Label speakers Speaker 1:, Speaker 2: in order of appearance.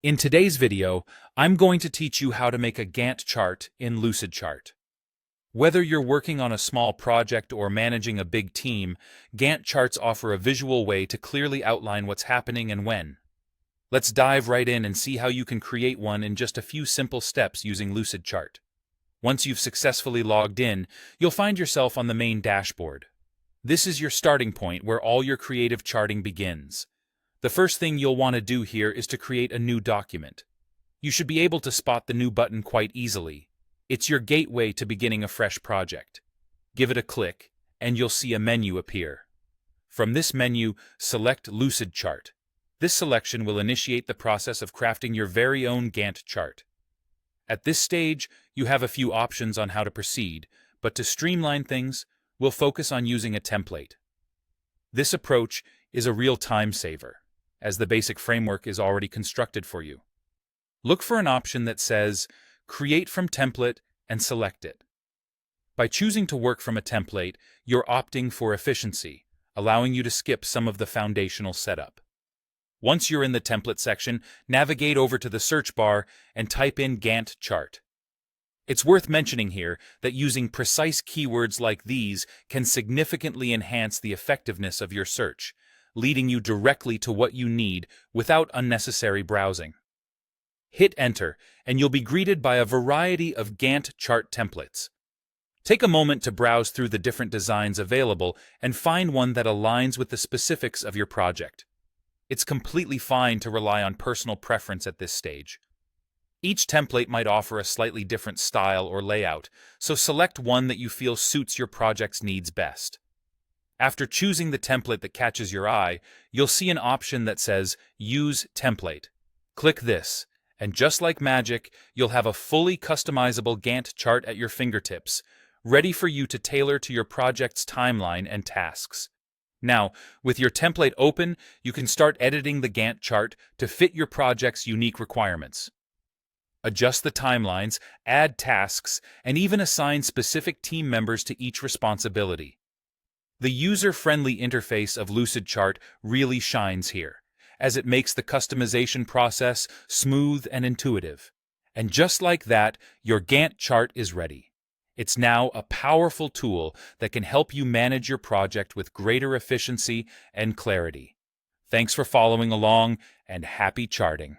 Speaker 1: In today's video, I'm going to teach you how to make a Gantt chart in Lucidchart. Whether you're working on a small project or managing a big team, Gantt charts offer a visual way to clearly outline what's happening and when. Let's dive right in and see how you can create one in just a few simple steps using Lucidchart. Once you've successfully logged in, you'll find yourself on the main dashboard. This is your starting point where all your creative charting begins. The first thing you'll want to do here is to create a new document. You should be able to spot the new button quite easily. It's your gateway to beginning a fresh project. Give it a click, and you'll see a menu appear. From this menu, select Lucidchart. This selection will initiate the process of crafting your very own Gantt chart. At this stage, you have a few options on how to proceed, but to streamline things, we'll focus on using a template. This approach is a real time saver, as the basic framework is already constructed for you. Look for an option that says, Create from Template, and select it. By choosing to work from a template, you're opting for efficiency, allowing you to skip some of the foundational setup. Once you're in the template section, navigate over to the search bar and type in Gantt chart. It's worth mentioning here that using precise keywords like these can significantly enhance the effectiveness of your search, leading you directly to what you need without unnecessary browsing. Hit Enter, and you'll be greeted by a variety of Gantt chart templates. Take a moment to browse through the different designs available and find one that aligns with the specifics of your project. It's completely fine to rely on personal preference at this stage. Each template might offer a slightly different style or layout, so select one that you feel suits your project's needs best. After choosing the template that catches your eye, you'll see an option that says Use Template. Click this, and just like magic, you'll have a fully customizable Gantt chart at your fingertips, ready for you to tailor to your project's timeline and tasks. Now, with your template open, you can start editing the Gantt chart to fit your project's unique requirements. Adjust the timelines, add tasks, and even assign specific team members to each responsibility. The user-friendly interface of Lucidchart really shines here, as it makes the customization process smooth and intuitive. And just like that, your Gantt chart is ready. It's now a powerful tool that can help you manage your project with greater efficiency and clarity. Thanks for following along, and happy charting!